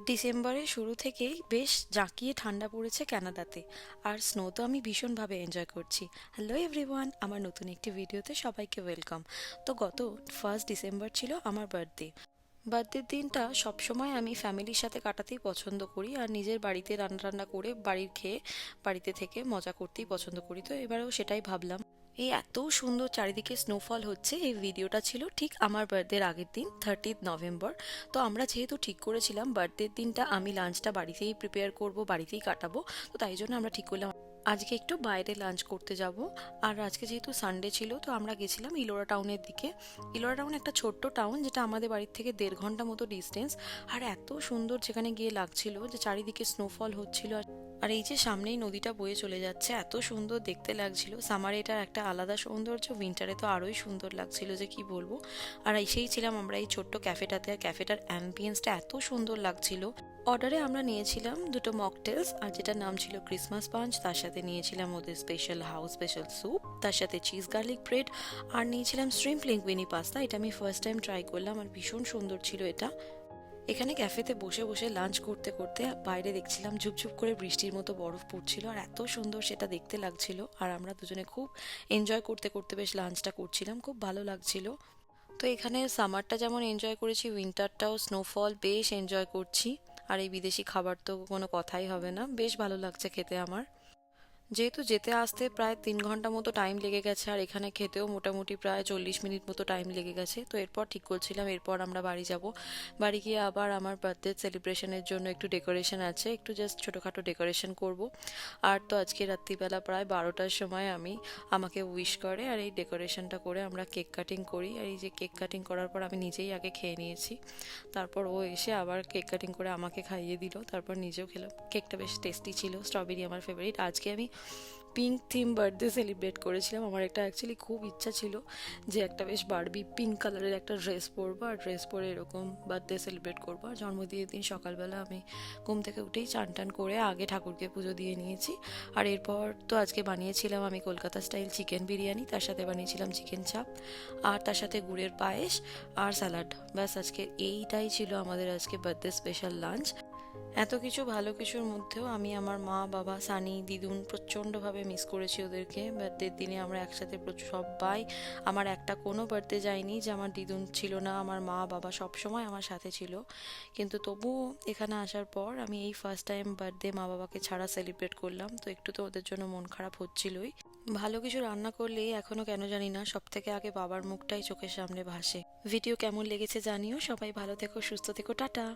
ডিসেম্বরের শুরু থেকেই বেশ জাঁকিয়ে ঠান্ডা পড়েছে কানাডাতে। আর স্নো তো আমি ভীষণভাবে এনজয় করছি। হ্যালো এভরিওয়ান, আমার নতুন একটি ভিডিওতে সবাইকে ওয়েলকাম। তো গত 1 ডিসেম্বর ছিল আমার বার্থডের দিনটা সবসময় আমি ফ্যামিলির সাথে কাটাতেই পছন্দ করি, আর নিজের বাড়িতে রান্না রান্না করে বাড়ির খেয়ে বাড়িতে থেকে মজা করতেই পছন্দ করি। তো এবারেও সেটাই ভাবলাম। এই এত সুন্দর চারিদিকে স্নোফল হচ্ছে, এই ভিডিওটা ছিল ঠিক আমার বার্থডের আগের দিন, 30 নভেম্বর। তো আমরা যেহেতু ঠিক করেছিলাম বার্থডের দিনটা আমি লাঞ্চটা বাড়িতেই প্রিপেয়ার করব, বাড়িতেই কাটাবো, তো তাই জন্য আমরা ঠিক করলাম আজকে একটু বাইরে লাঞ্চ করতে যাব। আর আজকে যেহেতু সানডে ছিল, তো আমরা গেছিলাম ইলোরা টাউনের দিকে। ইলোরা টাউন একটা ছোট্ট টাউন, যেটা আমাদের বাড়ির থেকে 1.5 ঘন্টা মতো ডিস্টেন্স। আর এত সুন্দর সেখানে গিয়ে লাগছিল যে চারিদিকে স্নোফল হচ্ছিল। আর এই যে সামনেই নদীটা বয়ে চলে যাচ্ছে, এত সুন্দর দেখতে লাগছিল। সামারে এটার একটা আলাদা সৌন্দর্য, উইন্টারে তো আরোই সুন্দর লাগছিল যে কি বলবো। আর এসেই ছিলাম আমরা এই ছোট্ট ক্যাফেটাতে, আর ক্যাফেটার অ্যাম্বিয়েন্সটা এত সুন্দর লাগছিল। অর্ডারে আমরা নিয়েছিলাম দুটো মকটেলস, আর যেটার নাম ছিল ক্রিসমাস পাঞ্চ। তার সাথে নিয়েছিলাম ওদের স্পেশাল স্যুপ, তার সাথে চিজ গার্লিক ব্রেড, আর নিয়েছিলাম শ্রিম্প লিঙ্গুইনি পাস্তা। এটা আমি ফার্স্ট টাইম ট্রাই করলাম, আর ভীষণ সুন্দর ছিল এটা। এখানে ক্যাফেতে বসে বসে লাঞ্চ করতে করতে বাইরে দেখছিলাম ঝুপঝুপ করে বৃষ্টির মতো বরফ পড়ছিল, আর এত সুন্দর সেটা দেখতে লাগছিল। আর আমরা দুজনে খুব এনজয় করতে করতে বেশ লাঞ্চটা করছিলাম, খুব ভালো লাগছিল। তো এখানে সামারটা যেমন এনজয় করেছি, উইন্টারটাও স্নোফল বেশ এনজয় করছি। আর এই বিদেশি খাবার তো কোনো কথাই হবে না, বেশ ভালো লাগছে খেতে আমার। যেহেতু যেতে আসতে প্রায় 3 ঘন্টা মতো টাইম লেগে গেছে, আর এখানে খেতেও মোটামুটি প্রায় 40 মিনিট মতো টাইম লেগে গেছে, তো এরপর ঠিক করছিলাম এরপর আমরা বাড়ি যাব। বাড়ি গিয়ে আবার আমার বার্থডে সেলিব্রেশনের জন্য একটু ডেকোরেশন আছে, একটু জাস্ট ছোটোখাটো ডেকোরেশন করব। আর তো আজকে রাত্রিবেলা প্রায় 12টার সময় আমাকে উইশ করে, আর এই ডেকোরেশনটা করে আমরা কেক কাটিং করি। আর এই যে কেক কাটিং করার পর আমি নিজেই আগে খেয়ে নিয়েছি, তারপর ও এসে আবার কেক কাটিং করে আমাকে খাইয়ে দিল, তারপর নিজেও খেলাম। কেকটা বেশ টেস্টি ছিল, স্ট্রবেরি আমার ফেভারিট। আজকে আমি পিঙ্ক থিম বার্থডে সেলিব্রেট করেছিলাম। আমার একটা অ্যাকচুয়ালি খুব ইচ্ছা ছিল যে একটা বেশ বারবি পিঙ্ক কালারের একটা ড্রেস পরবো, আর ড্রেস পরে এরকম বার্থডে সেলিব্রেট করবো। আর জন্মদিনের দিন সকালবেলা আমি ঘুম থেকে উঠেই চান টান করে আগে ঠাকুরকে পুজো দিয়ে নিয়েছি। আর এরপর তো আজকে বানিয়েছিলাম আমি কলকাতা স্টাইল চিকেন বিরিয়ানি, তার সাথে বানিয়েছিলাম চিকেন চাপ, আর তার সাথে গুড়ের পায়েস আর স্যালাড। ব্যাস আজকে এইটাই ছিল আমাদের আজকে বার্থডে স্পেশাল লাঞ্চ। এত কিছু ভালো কিছুর মধ্যেও আমি আমার মা বাবা সানি দিদুন প্রচণ্ডভাবে মিস করেছি ওদেরকে। বার্থডের দিনে আমরা একসাথে সবাই, আমার একটা কোনো বার্থডে যায়নি যে আমার দিদুন ছিল না, আমার মা বাবা সব সময় আমার সাথে ছিল। কিন্তু তবুও এখানে আসার পর আমি এই ফার্স্ট টাইম বার্থডে মা বাবাকে ছাড়া সেলিব্রেট করলাম, তো একটু তো ওদের জন্য মন খারাপ হচ্ছিলই। ভালো কিছু রান্না করলেই এখনো কেন জানি না সব থেকে আগে বাবার মুখটাই চোখের সামনে ভাসে। ভিডিও কেমন লেগেছে জানিও। সবাই ভালো থেকো, সুস্থ থেকো, টাটা।